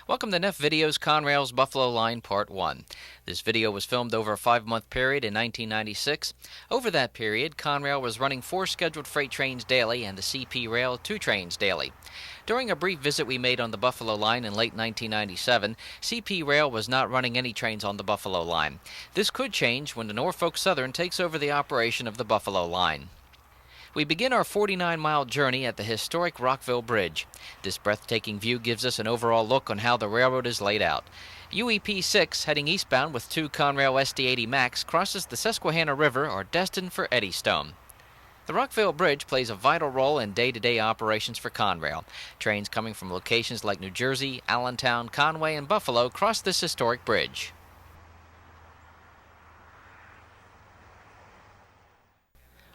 Welcome to Neff Video's Conrail's Buffalo Line Part 1. This video was filmed over a 5-month period in 1996. Over that period, Conrail was running 4 scheduled freight trains daily and the CP Rail 2 trains daily. During a brief visit we made on the Buffalo Line in late 1997, CP Rail was not running any trains on the Buffalo Line. This could change when the Norfolk Southern takes over the operation of the Buffalo Line. We begin our 49-mile journey at the historic Rockville Bridge. This breathtaking view gives us an overall look on how the railroad is laid out. UEP 6, heading eastbound with 2 Conrail SD80 Max, crosses the Susquehanna River, are destined for Eddystone. The Rockville Bridge plays a vital role in day-to-day operations for Conrail. Trains coming from locations like New Jersey, Allentown, Conway, and Buffalo cross this historic bridge.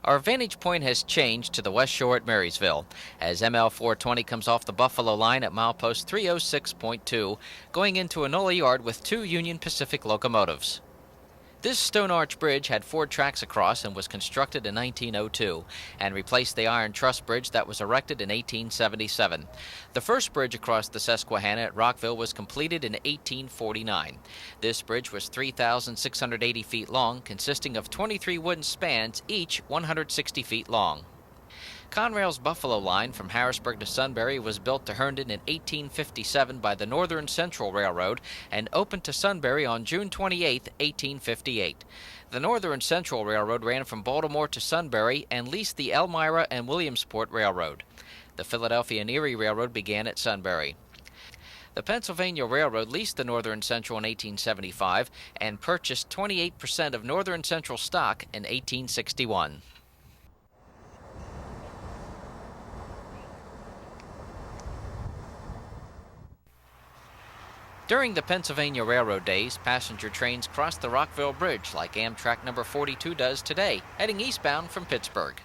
Our vantage point has changed to the west shore at Marysville, as ML420 comes off the Buffalo Line at milepost 306.2, going into Enola Yard with 2 Union Pacific locomotives. This stone arch bridge had 4 tracks across and was constructed in 1902, and replaced the iron truss bridge that was erected in 1877. The first bridge across the Susquehanna at Rockville was completed in 1849. This bridge was 3,680 feet long, consisting of 23 wooden spans, each 160 feet long. Conrail's Buffalo Line from Harrisburg to Sunbury was built to Herndon in 1857 by the Northern Central Railroad and opened to Sunbury on June 28, 1858. The Northern Central Railroad ran from Baltimore to Sunbury and leased the Elmira and Williamsport Railroad. The Philadelphia and Erie Railroad began at Sunbury. The Pennsylvania Railroad leased the Northern Central in 1875 and purchased 28% of Northern Central stock in 1861. During the Pennsylvania Railroad days, passenger trains crossed the Rockville Bridge like Amtrak number 42 does today, heading eastbound from Pittsburgh.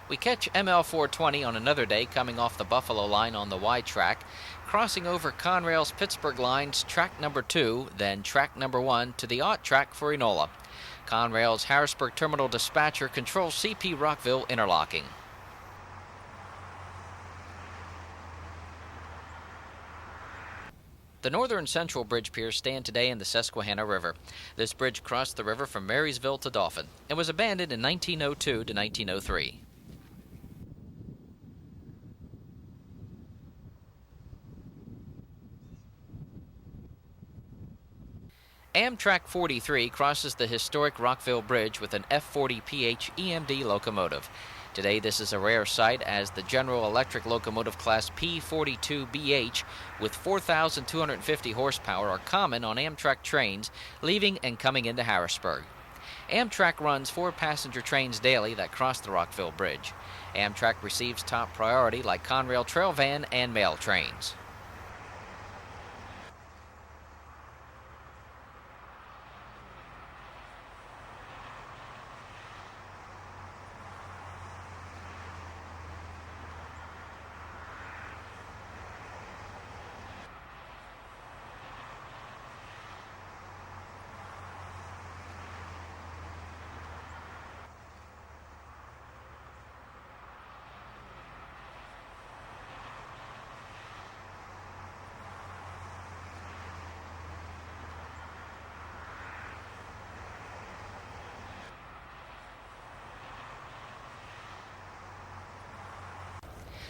We catch ML420 on another day coming off the Buffalo Line on the Y track, crossing over Conrail's Pittsburgh Line's track number 2, then track number 1 to the Ott track for Enola. Conrail's Harrisburg Terminal Dispatcher controls CP Rockville interlocking. The Northern Central Bridge piers stand today in the Susquehanna River. This bridge crossed the river from Marysville to Dauphin and was abandoned in 1902 to 1903. Amtrak 43 crosses the historic Rockville Bridge with an F40PH EMD locomotive. Today this is a rare sight, as the General Electric locomotive class P42BH with 4,250 horsepower are common on Amtrak trains leaving and coming into Harrisburg. Amtrak runs 4 passenger trains daily that cross the Rockville Bridge. Amtrak receives top priority like Conrail trail van and mail trains.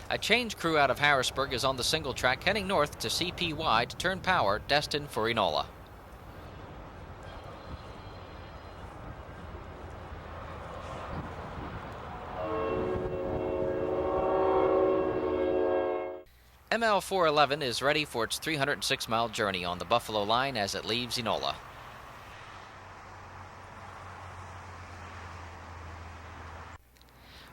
A change crew out of Harrisburg is on the single track heading north to CP-Wye to turn power, destined for Enola. ML411 is ready for its 306-mile journey on the Buffalo Line as it leaves Enola.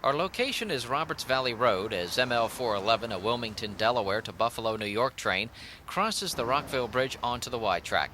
Our location is Roberts Valley Road as ML 411, a Wilmington, Delaware to Buffalo, New York train, crosses the Rockville Bridge onto the Y track.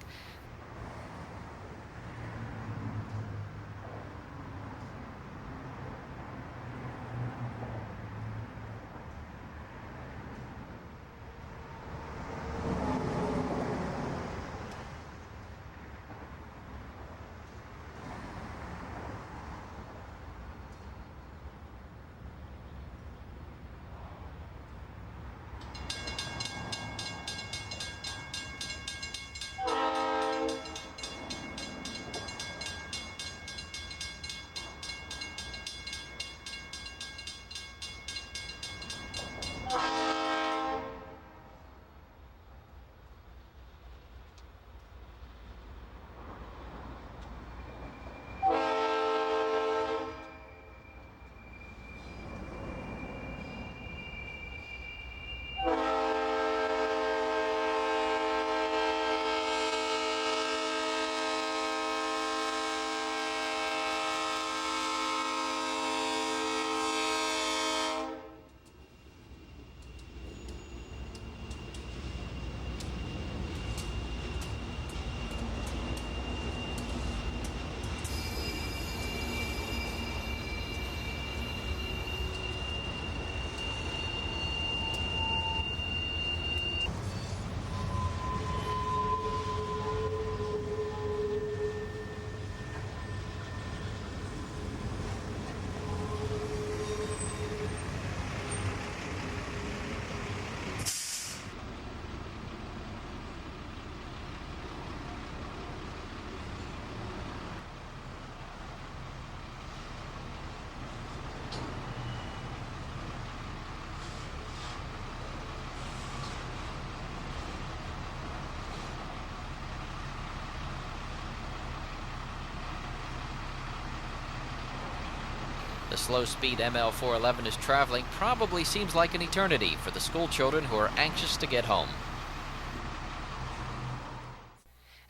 The slow-speed ML 411 is traveling probably seems like an eternity for the school children who are anxious to get home.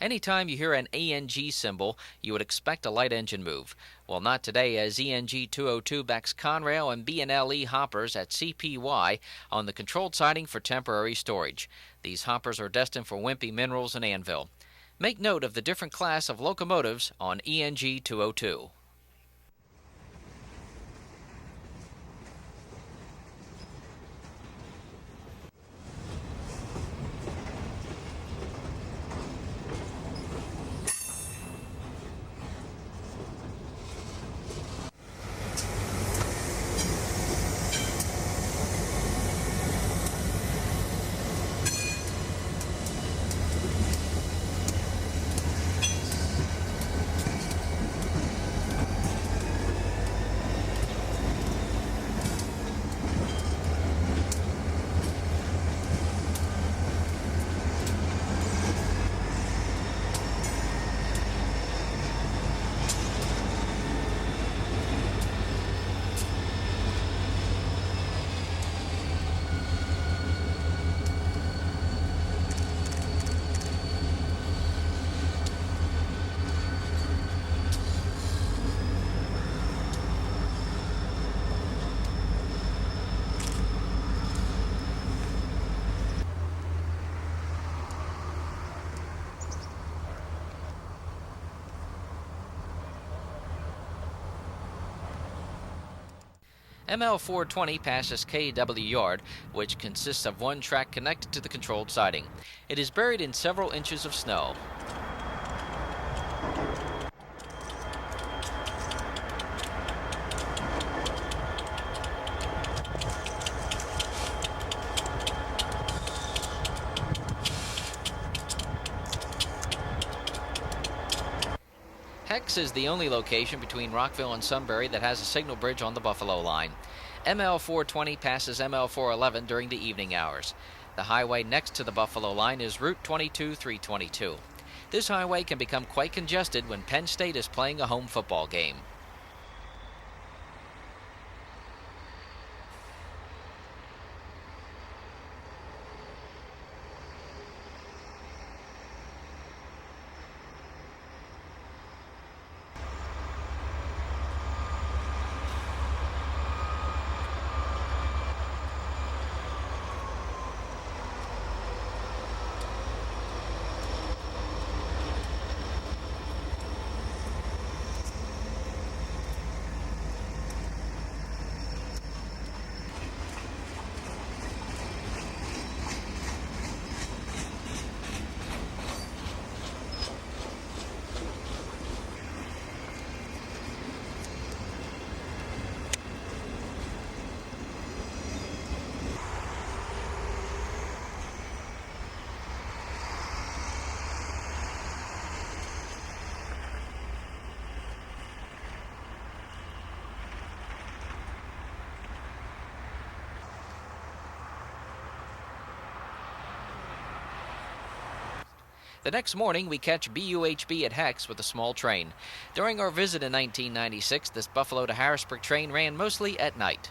Anytime you hear an ENG symbol, you would expect a light engine move. Well, not today, as ENG 202 backs Conrail and B&LE hoppers at CP-Wye on the controlled siding for temporary storage. These hoppers are destined for Wimpy Minerals and Anvil. Make note of the different class of locomotives on ENG 202. ML 420 passes KW Yard, which consists of one track connected to the controlled siding. It is buried in several inches of snow. Hex is the only location between Rockville and Sunbury that has a signal bridge on the Buffalo line. ML 420 passes ML 411 during the evening hours. The highway next to the Buffalo line is Route 22-322. This highway can become quite congested when Penn State is playing a home football game. The next morning, we catch BUHB at Hex with a small train. During our visit in 1996, this Buffalo to Harrisburg train ran mostly at night.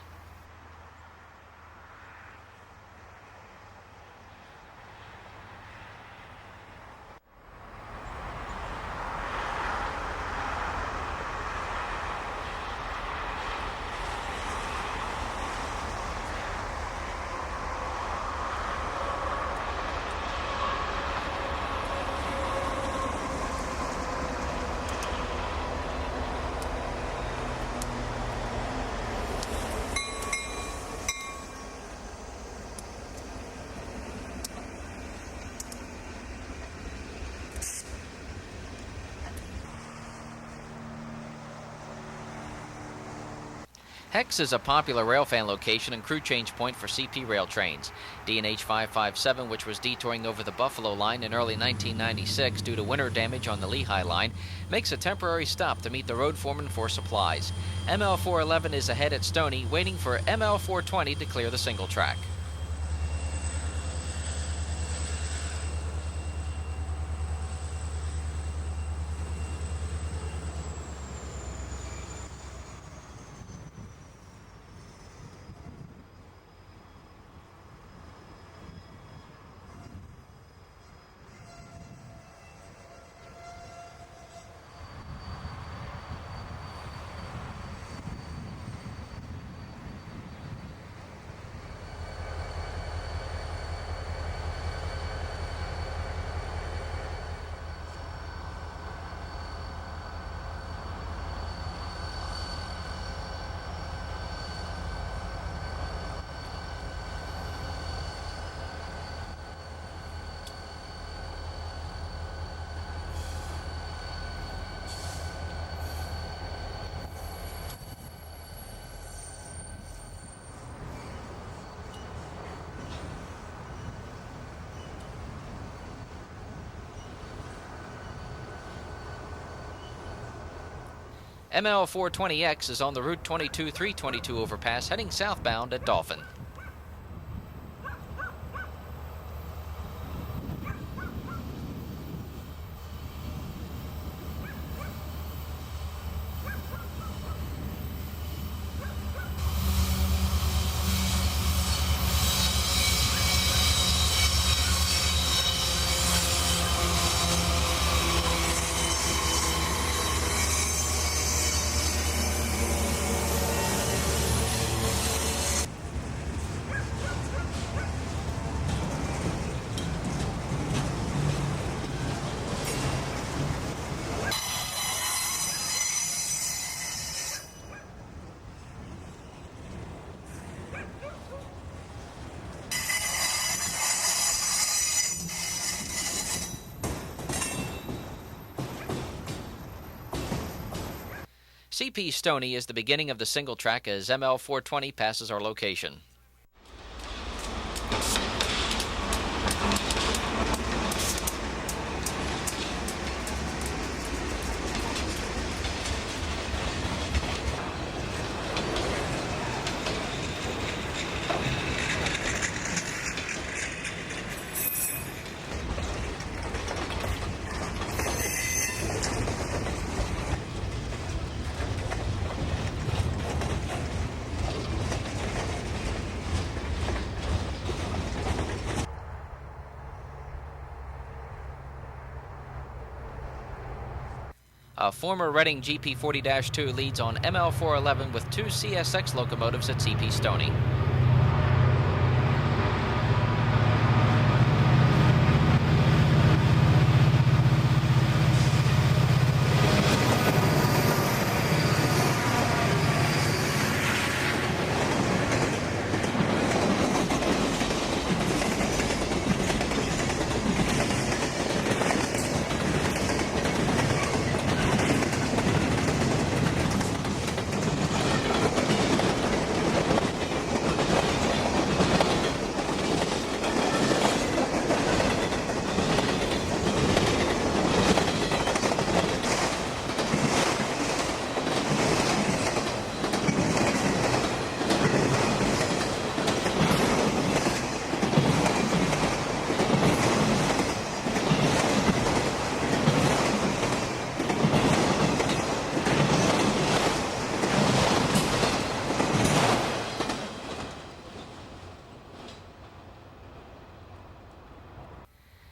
Hex is a popular railfan location and crew change point for CP rail trains. D&H 557, which was detouring over the Buffalo line in early 1996 due to winter damage on the Lehigh line, makes a temporary stop to meet the road foreman for supplies. ML 411 is ahead at Stoney, waiting for ML 420 to clear the single track. ML 420X is on the Route 22-322 overpass heading southbound at Dauphin. CP-Stoney is the beginning of the single track as ML 420 passes our location. A former Reading GP40-2 leads on ML 411 with two CSX locomotives at CP-Stoney.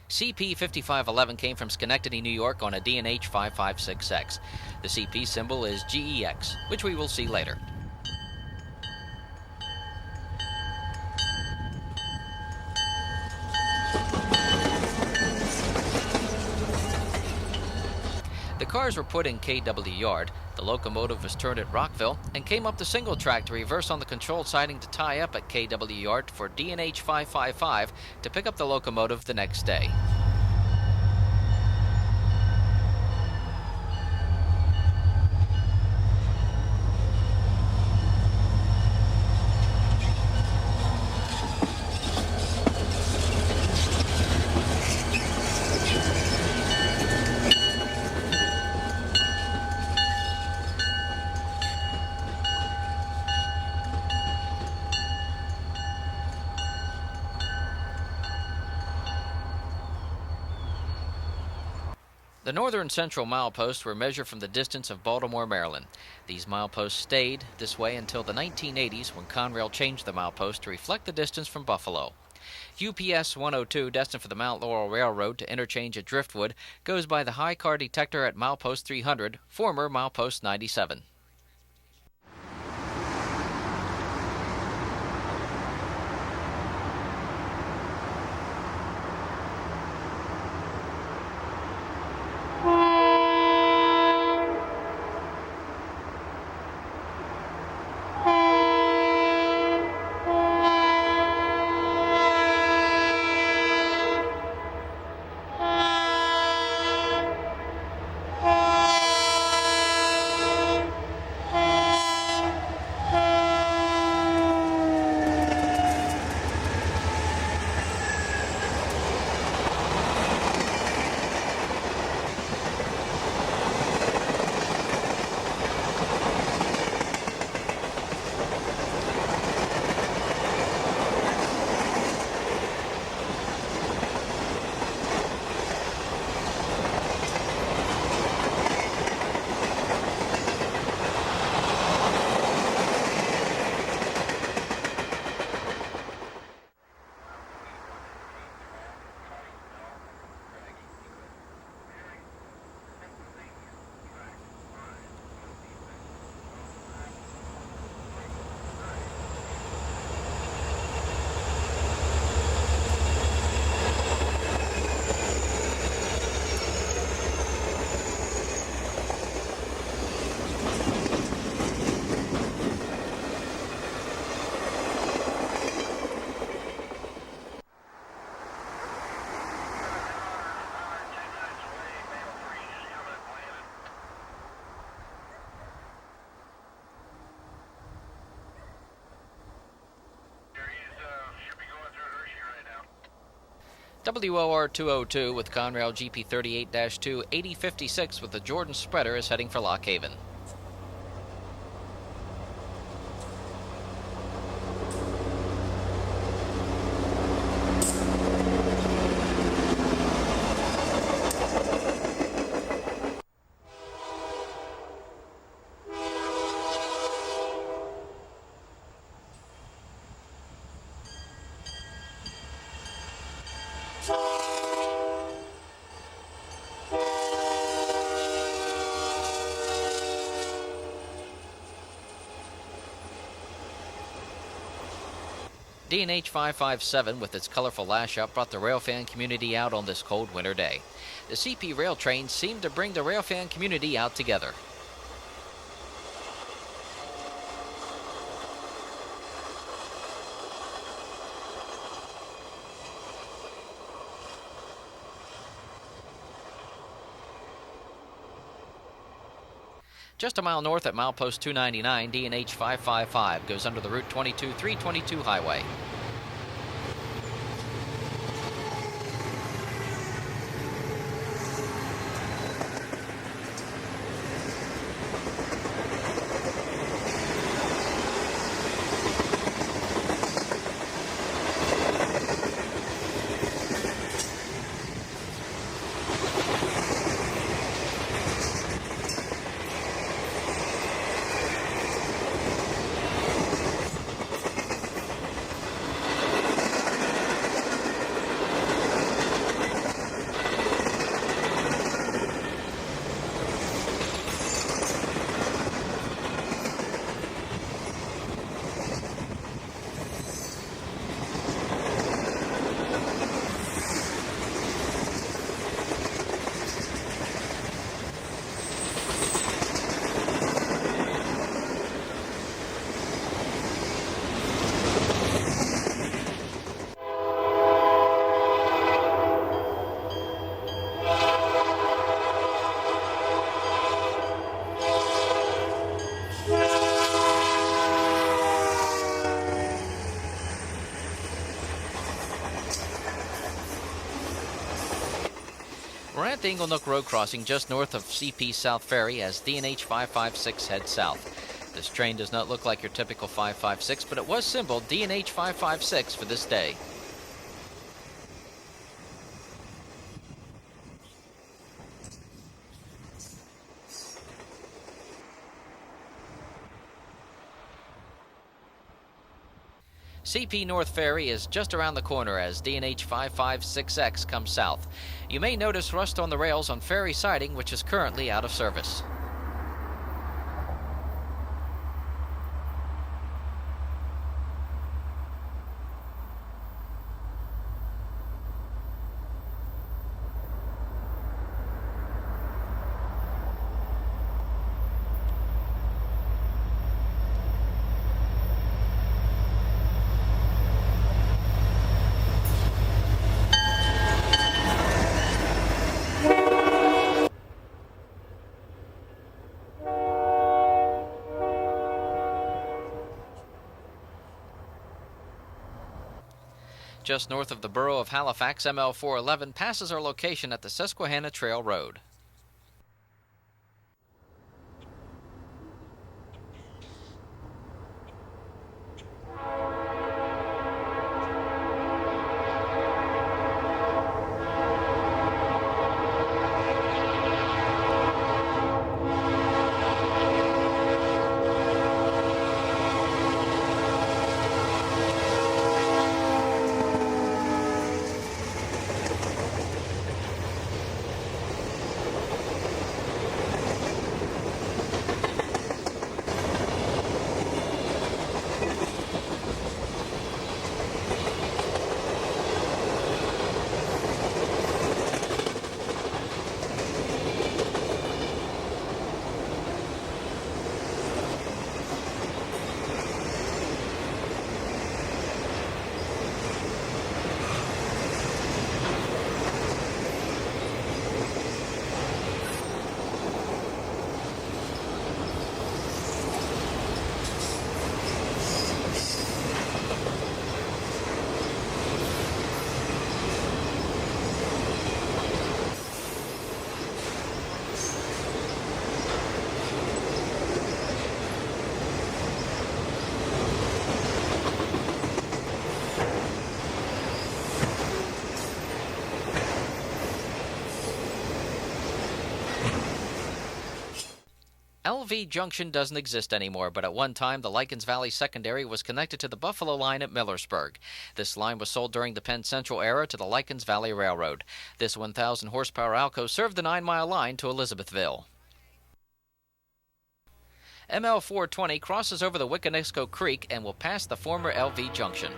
CP-5511 came from Schenectady, New York on a D&H 556X. The CP symbol is GEX, which we will see later. The cars were put in KW Yard, the locomotive was turned at Rockville, and came up the single track to reverse on the controlled siding to tie up at KW Yard for D&H 555 to pick up the locomotive the next day. The northern central mileposts were measured from the distance of Baltimore, Maryland. These mileposts stayed this way until the 1980s when Conrail changed the milepost to reflect the distance from Buffalo. UPS 102, destined for the Mount Laurel Railroad to interchange at Driftwood, goes by the high car detector at milepost 300, former milepost 97. WOR 202 with Conrail GP 38-2 8056 with the Jordan spreader is heading for Lock Haven. D&H 557 with its colorful lash-up brought the railfan community out on this cold winter day. The CP rail trains seemed to bring the railfan community out together. Just a mile north at milepost 299, D&H 555 goes under the Route 22-322 highway. We're at the Inglenook Road crossing just north of CP South Ferry as D&H 556 heads south. This train does not look like your typical 556, but it was symboled D&H 556 for this day. CP North Ferry is just around the corner as D&H 556X comes south. You may notice rust on the rails on Ferry siding, which is currently out of service. Just north of the borough of Halifax, ML 411 passes our location at the Susquehanna Trail Road. LV Junction doesn't exist anymore, but at one time the Lycans Valley Secondary was connected to the Buffalo Line at Millersburg. This line was sold during the Penn Central era to the Lycans Valley Railroad. This 1,000 horsepower Alco served the 9-mile line to Elizabethville. ML 420 crosses over the Wiconisco Creek and will pass the former LV Junction.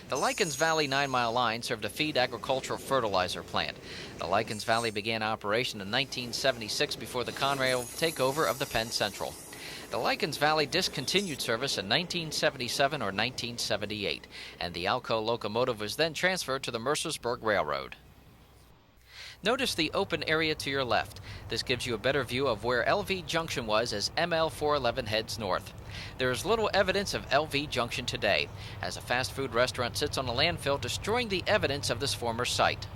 The Lycans Valley 9-mile line served a feed agricultural fertilizer plant. The Lycans Valley began operation in 1976 before the Conrail takeover of the Penn Central. The Lycans Valley discontinued service in 1977 or 1978, and the Alco locomotive was then transferred to the Millersburg Railroad. Notice the open area to your left. This gives you a better view of where LV Junction was as ML 411 heads north. There is little evidence of LV Junction today, as a fast food restaurant sits on a landfill, destroying the evidence of this former site.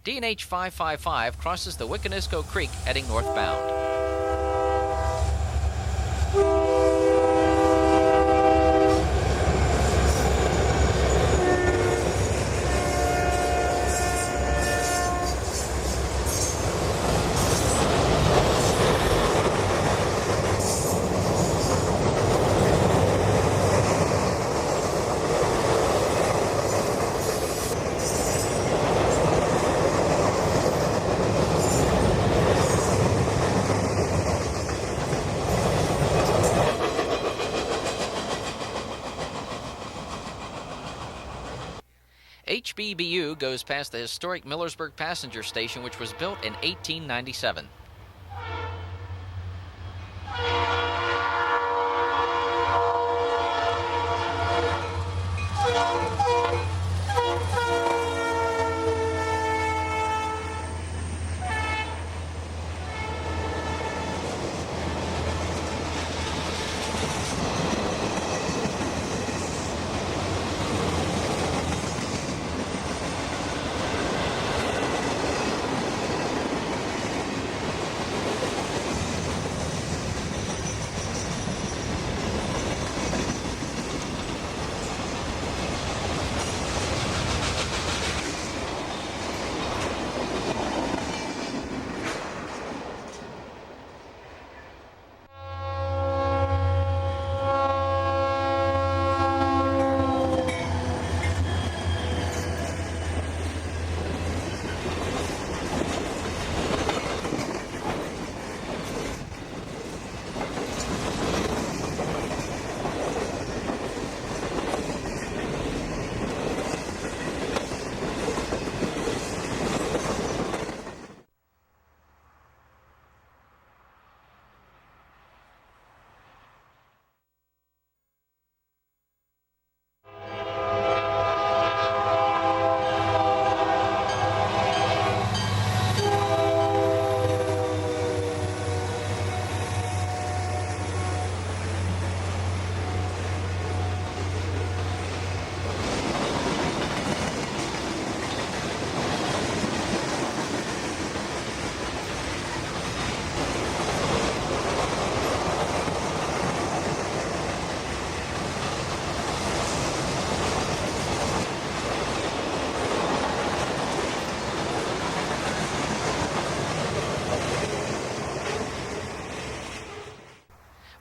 D&H 555 crosses the Wiconisco Creek heading northbound. HBBU goes past the historic Millersburg passenger station, which was built in 1897.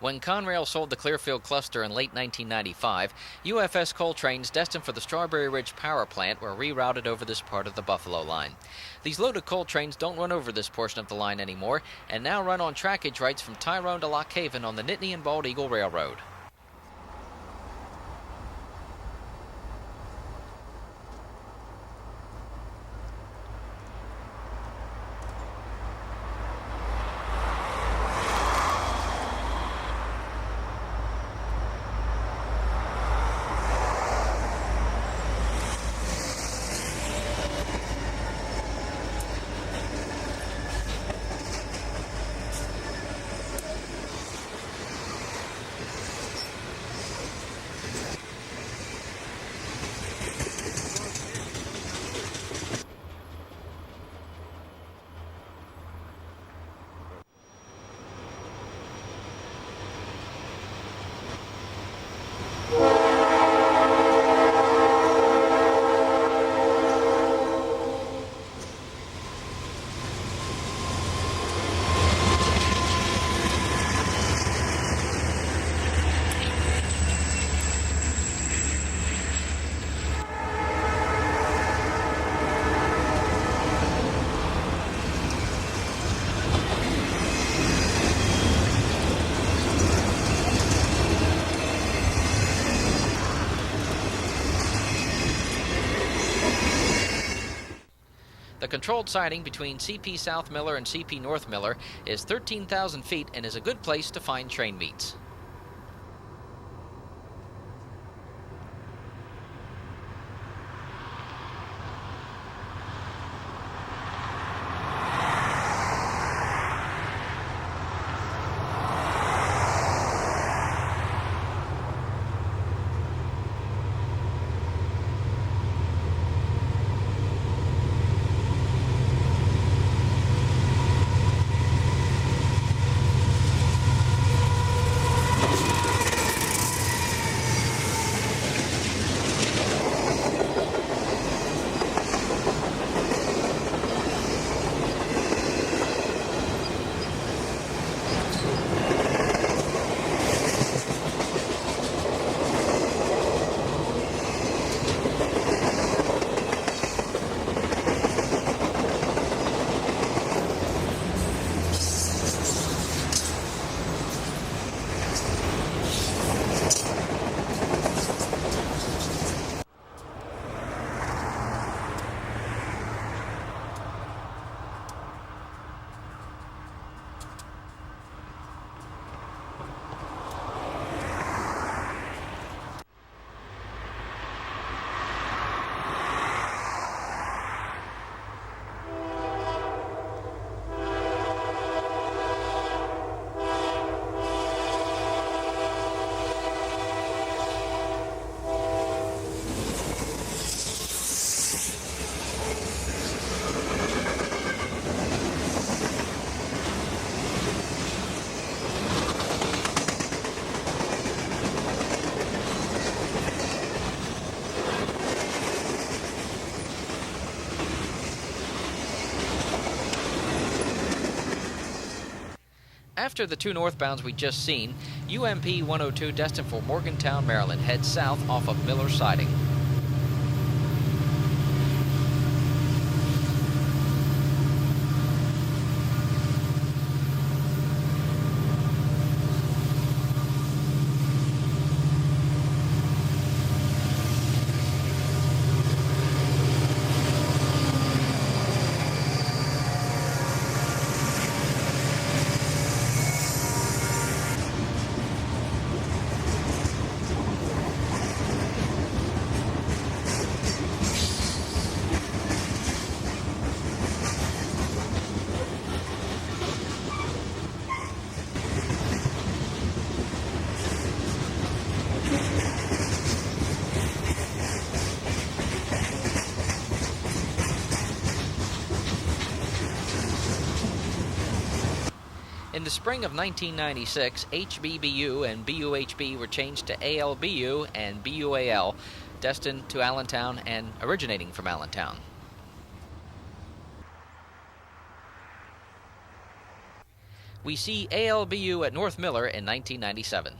When Conrail sold the Clearfield cluster in late 1995, UFS coal trains destined for the Strawberry Ridge power plant were rerouted over this part of the Buffalo line. These loaded coal trains don't run over this portion of the line anymore, and now run on trackage rights from Tyrone to Lock Haven on the Nittany and Bald Eagle Railroad. The controlled siding between CP South Miller and CP North Miller is 13,000 feet and is a good place to find train meets. After the two northbounds we just seen, UMP 102 destined for Morgantown, Maryland, heads south off of Miller Siding. In the spring of 1996, HBBU and BUHB were changed to ALBU and BUAL, destined to Allentown and originating from Allentown. We see ALBU at North Miller in 1997.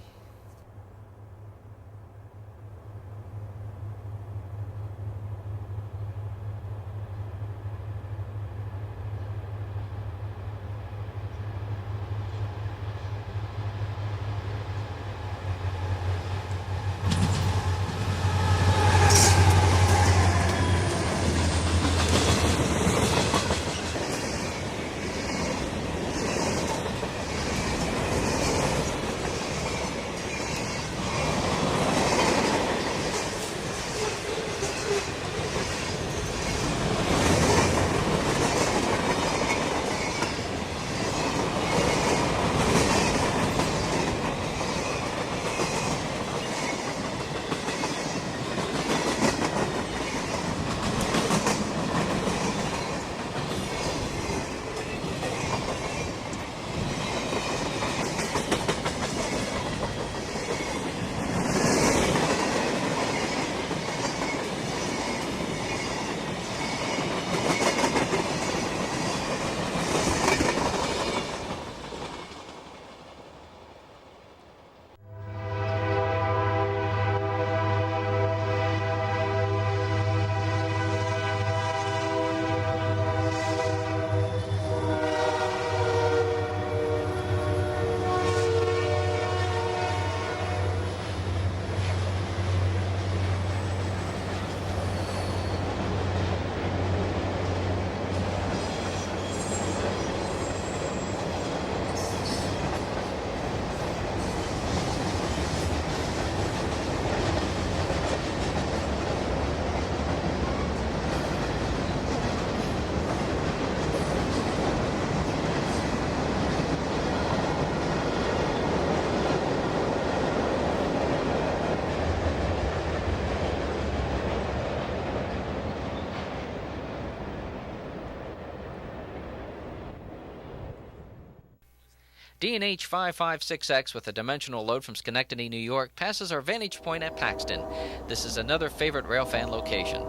D&H 556X with a dimensional load from Schenectady, New York, passes our vantage point at Paxton. This is another favorite railfan location.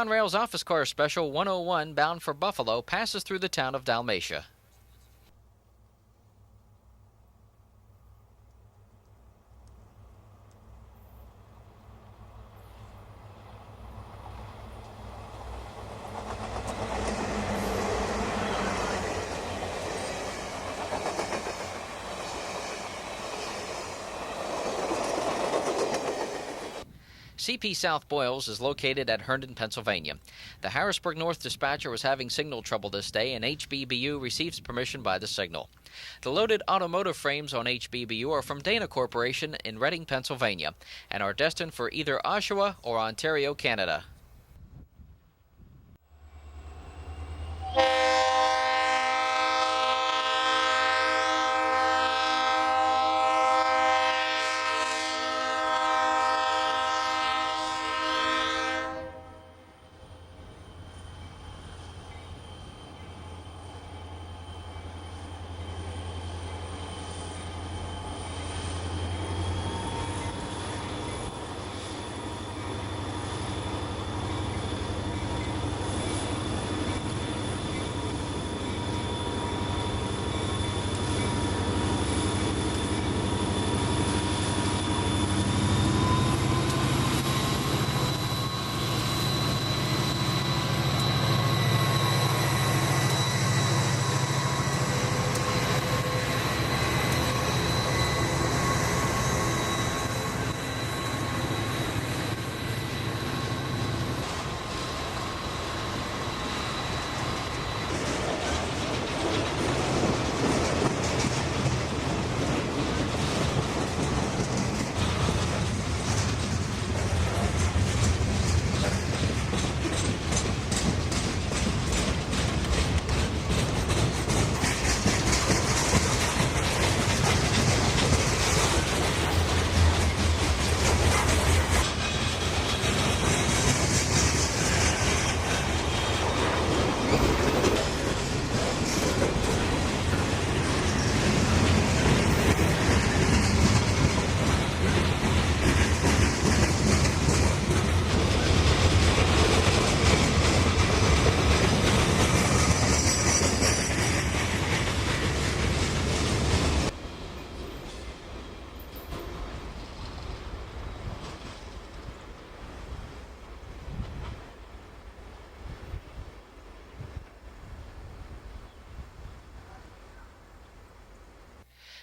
Conrail's Office Car Special 101 bound for Buffalo passes through the town of Dalmatia. CP South Boyles is located at Herndon, Pennsylvania. The Harrisburg North dispatcher was having signal trouble this day, and HBBU receives permission by the signal. The loaded automotive frames on HBBU are from Dana Corporation in Reading, Pennsylvania, and are destined for either Oshawa or Ontario, Canada.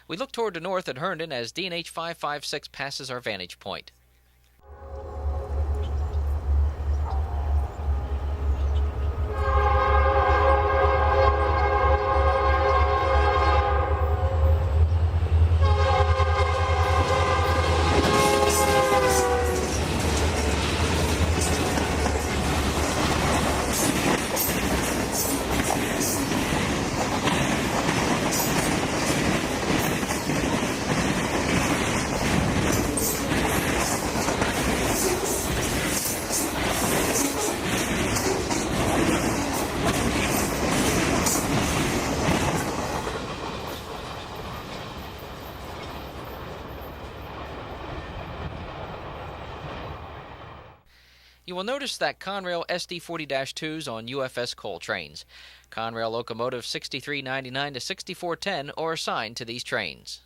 We look toward the north at Herndon as D&H 556 passes our vantage point. You will notice that Conrail SD40-2s on UFS coal trains. Conrail locomotive 6399 to 6410 are assigned to these trains.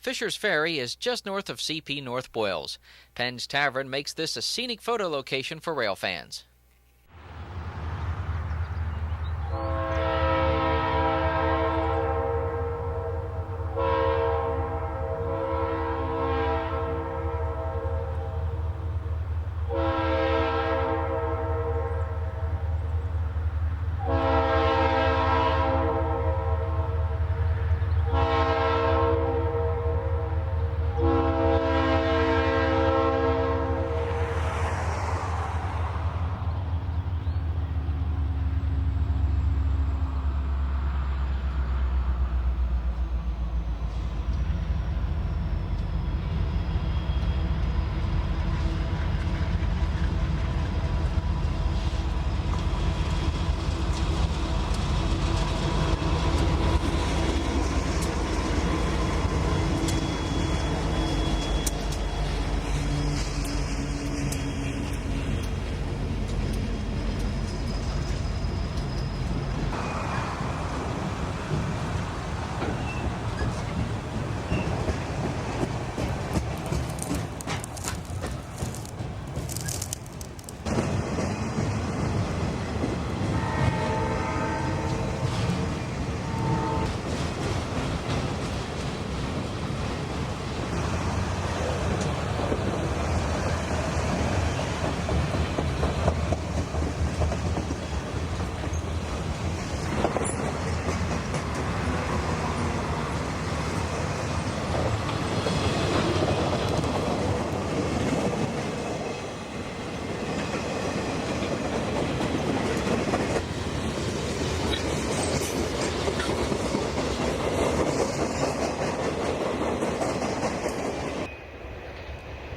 Fisher's Ferry is just north of CP North Boyles. Penn's Tavern makes this a scenic photo location for rail fans.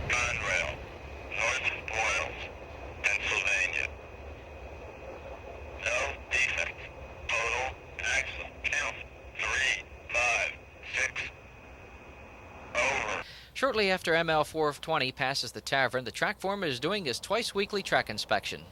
Conrail, North Boyles, Pennsylvania. No defects. Total axle count 3, 5, 6. Over. Shortly after ML 420 passes the Tavern, the track foreman is doing his twice-weekly track inspection.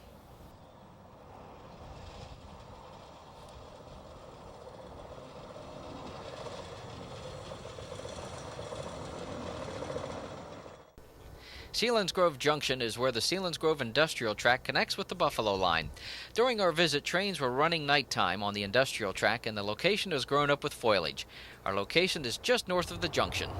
Selinsgrove Junction is where the Selinsgrove Industrial Track connects with the Buffalo Line. During our visit, trains were running nighttime on the industrial track, and the location has grown up with foliage. Our location is just north of the junction.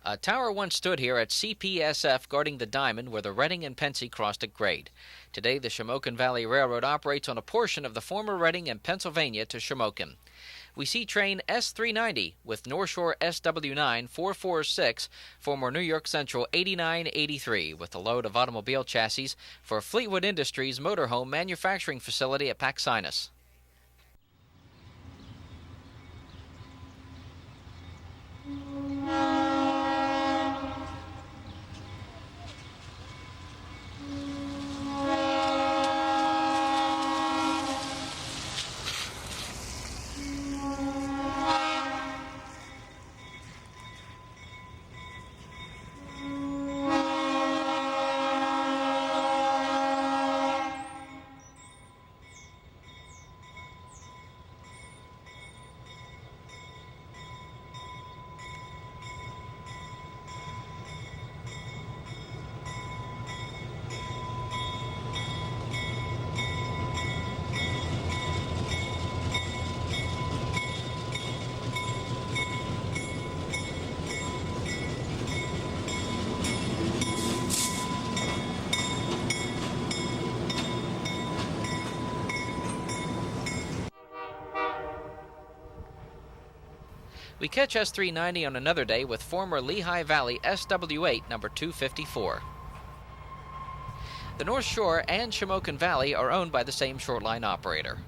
A tower once stood here at CPSF guarding the diamond where the Reading and Pensy crossed at grade. Today, the Shamokin Valley Railroad operates on a portion of the former Reading and Pennsylvania to Shamokin. We see train S390 with North Shore SW9 446 former New York Central 8983 with a load of automobile chassis for Fleetwood Industries motorhome manufacturing facility at Paxinus. We catch S390 on another day with former Lehigh Valley SW8 number 254. The North Shore and Shamokin Valley are owned by the same short line operator.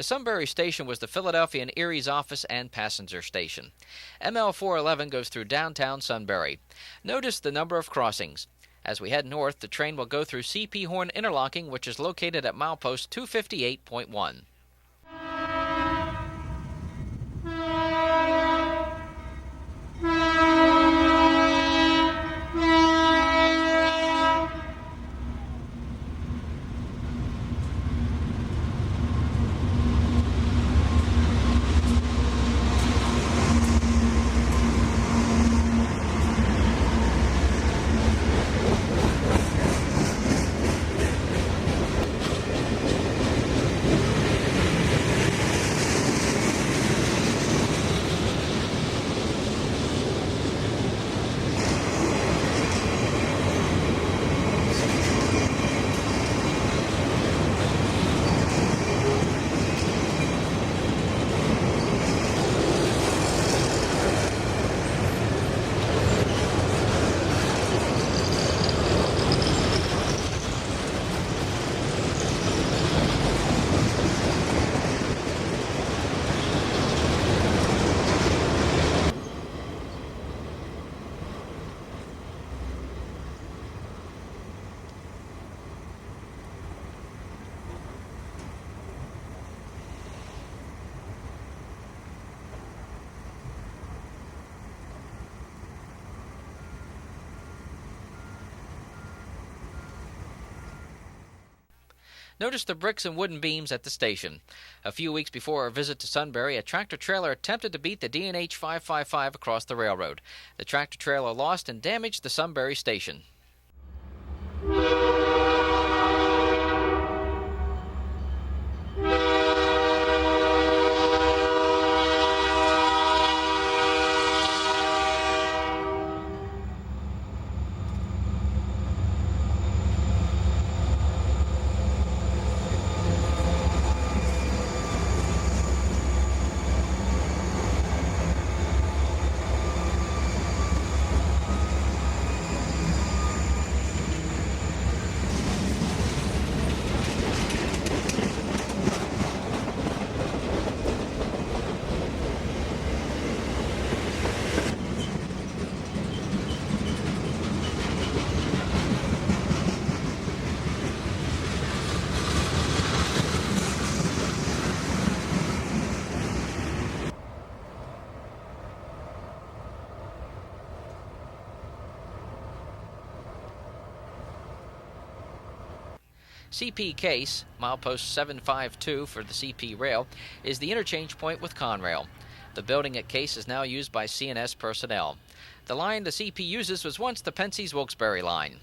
The Sunbury station was the Philadelphia and Erie's office and passenger station. ML 411 goes through downtown Sunbury. Notice the number of crossings. As we head north, the train will go through CP Horn Interlocking, which is located at milepost 258.1. Notice the bricks and wooden beams at the station. A few weeks before our visit to Sunbury, a tractor-trailer attempted to beat the D&H 555 across the railroad. The tractor-trailer lost and damaged the Sunbury station. CP Kase, milepost 752 for the CP Rail, is the interchange point with Conrail. The building at Kase is now used by CNS personnel. The line the CP uses was once the Pensie's-Wilkes-Barre line.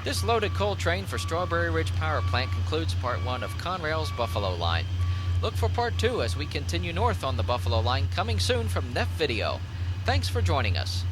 This loaded coal train for Strawberry Ridge Power Plant concludes Part 1 of Conrail's Buffalo Line. Look for Part 2 as we continue north on the Buffalo Line, coming soon from Neff Video. Thanks for joining us.